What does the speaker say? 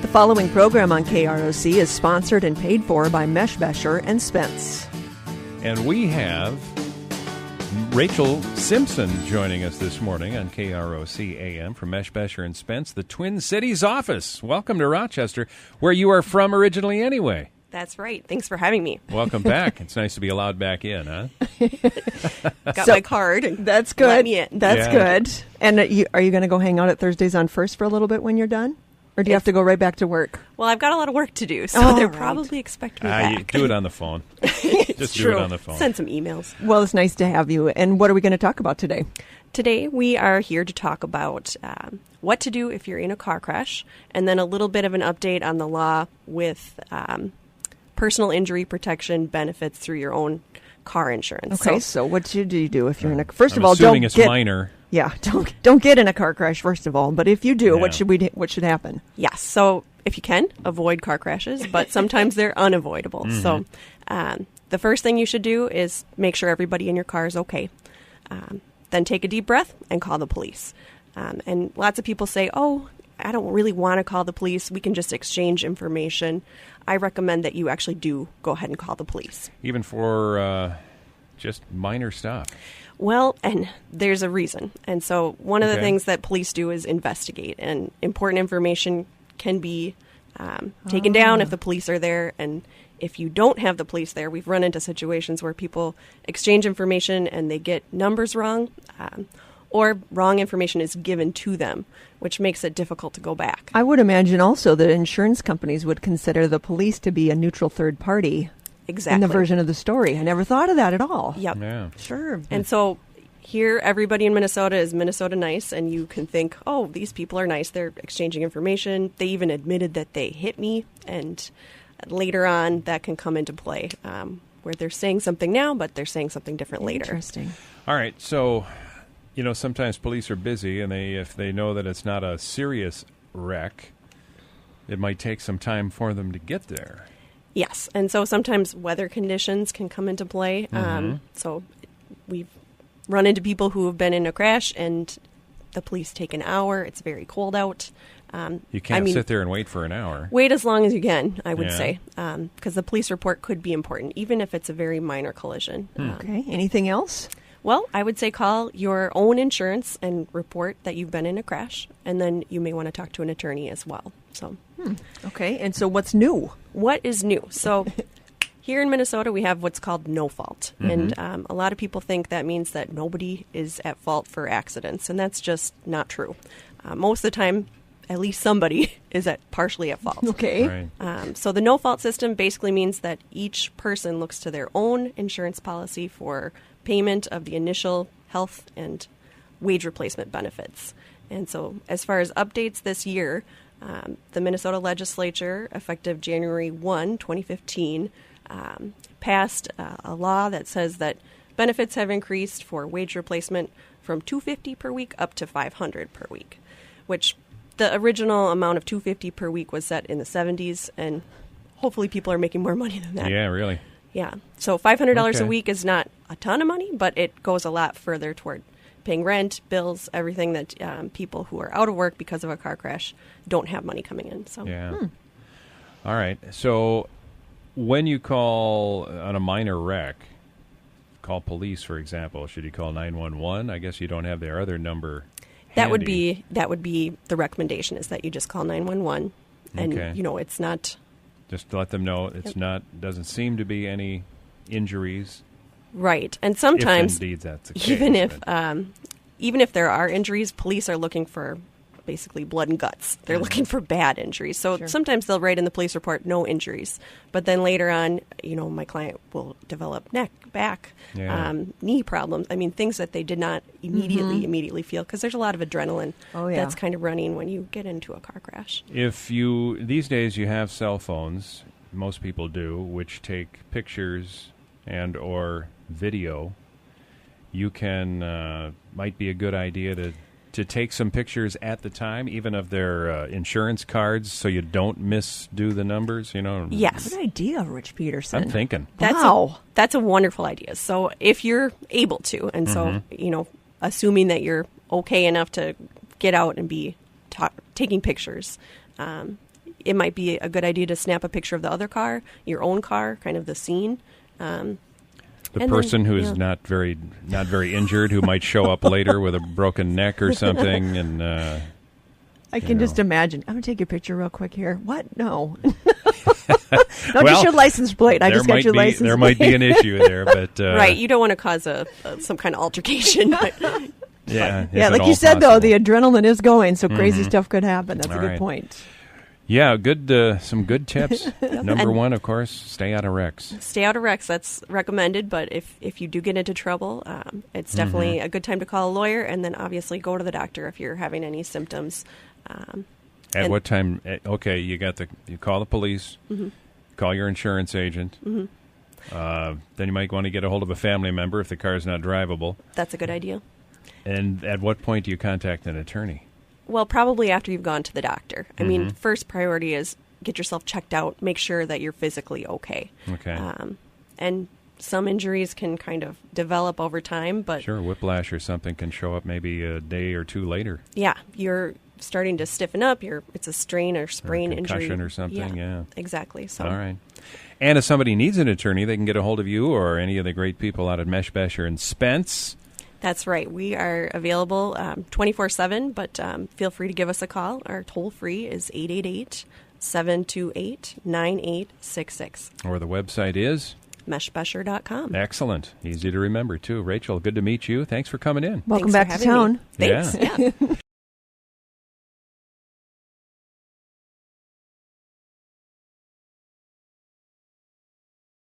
The following program on KROC is sponsored and paid for by Meshbesher and Spence. And we have Rachel Simpson joining us this morning on KROC AM from Meshbesher and Spence, the Twin Cities office. Welcome to Rochester, where you are from originally anyway. That's right. Thanks for having me. Welcome back. It's nice to be allowed back in, huh? Got my card. That's good. Let me in. That's good. And are you going to go hang out at Thursdays on First for a little bit when you're done? Or do you have to go right back to work? Well, I've got a lot of work to do, so they'll probably expect me back. You do it on the phone. Just do it on the phone. Send some emails. Well, it's nice to have you. And what are we going to talk about today? Today, we are here to talk about what to do if you're in a car crash, and then a little bit of an update on the law with personal injury protection benefits through your own car insurance. Okay, so what should you do if you're in a... First of all, assuming it's minor. Yeah, don't get in a car crash, first of all. But if you do, what should happen? Yes, so if you can, avoid car crashes, but sometimes they're unavoidable. Mm-hmm. So the first thing you should do is make sure everybody in your car is okay. Then take a deep breath and call the police. And lots of people say, oh, I don't really want to call the police. We can just exchange information. I recommend that you actually do go ahead and call the police. Even for just minor stuff. Well, and there's a reason. And so one of the things that police do is investigate. And important information can be taken down if the police are there. And if you don't have the police there, we've run into situations where people exchange information and they get numbers wrong. Or wrong information is given to them, which makes it difficult to go back. I would imagine also that insurance companies would consider the police to be a neutral third party. Exactly. In the version of the story. I never thought of that at all. Yep. Yeah. Sure. And so here, everybody in Minnesota is Minnesota nice, and you can think, oh, these people are nice. They're exchanging information. They even admitted that they hit me, and later on, that can come into play, where they're saying something now, but they're saying something different later. Interesting. All right, so... You know, sometimes police are busy, and if they know that it's not a serious wreck, it might take some time for them to get there. Yes, and so sometimes weather conditions can come into play. So we've run into people who have been in a crash, and the police take an hour. It's very cold out. You can't sit there and wait for an hour. Wait as long as you can, I would say, because the police report could be important, even if it's a very minor collision. Okay, anything else? Well, I would say call your own insurance and report that you've been in a crash, and then you may want to talk to an attorney as well. So, Okay, and so what's new? What is new? So here in Minnesota, we have what's called no fault. And a lot of people think that means that nobody is at fault for accidents, and that's just not true. Most of the time, at least somebody is partially at fault. Okay. Right. So the no fault system basically means that each person looks to their own insurance policy for payment of the initial health and wage replacement benefits. And so as far as updates this year, the Minnesota legislature, effective January 1, 2015, passed a law that says that benefits have increased for wage replacement from $250 per week up to $500 per week, which the original amount of $250 per week was set in the 70s, and hopefully people are making more money than that. Yeah, really. Yeah. So $500 a week is not a ton of money, but it goes a lot further toward paying rent, bills, everything that people who are out of work because of a car crash don't have money coming in. So. Yeah. All right. So when you call on a minor wreck, call police, for example, should you call 911? I guess you don't have their other number handy. That would be the recommendation, is that you just call 911, and it's not. Just to let them know it's doesn't seem to be any injuries. Right. And sometimes, if indeed that's the case, even if there are injuries, police are looking for basically blood and guts. They're looking for bad injuries. So sometimes they'll write in the police report, no injuries. But then later on, my client will develop neck, back, knee problems. I mean, things that they did not immediately feel, because there's a lot of adrenaline that's kind of running when you get into a car crash. These days you have cell phones, most people do, which take pictures and or video. You might be a good idea to take some pictures at the time, even of their insurance cards, so you don't misdo the numbers, Yes. Good idea, Rich Peterson. I'm thinking. That's a wonderful idea. So if you're able to, and so, assuming that you're okay enough to get out and be taking pictures, it might be a good idea to snap a picture of the other car, your own car, kind of the scene. The person who is not very injured, who might show up later with a broken neck or something, and I can just imagine. I'm gonna take your picture real quick here. What? No. Well, just your license plate. I just got your license plate. There might be an issue there, but right. You don't want to cause some kind of altercation. But yeah. Like you said, though, the adrenaline is going, so crazy Mm-hmm. stuff could happen. That's All a good right. point. Yeah, some good tips. Number one, of course, stay out of wrecks. Stay out of wrecks. That's recommended. But if you do get into trouble, it's definitely a good time to call a lawyer, and then obviously go to the doctor if you're having any symptoms. At what time? Okay, you call the police, call your insurance agent. Then you might want to get a hold of a family member if the car is not drivable. That's a good idea. And at what point do you contact an attorney? Well, probably after you've gone to the doctor. I mean, first priority is get yourself checked out, make sure that you're physically okay. Okay. And some injuries can kind of develop over time, but Sure, whiplash or something can show up maybe a day or two later. yeah, you're starting to stiffen up. It's a strain or sprain Or a concussion injury or something, yeah. Exactly. So All right. And if somebody needs an attorney, they can get a hold of you or any of the great people out at Meshbesher and Spence. that's right. We are available 24/7, but feel free to give us a call. Our toll-free is 888-728-9866. Or the website is? Meshbesher.com. Excellent. Easy to remember, too. Rachel, good to meet you. Thanks for coming in. Welcome Thanks back for to having town. me. Thanks. Yeah. Yeah.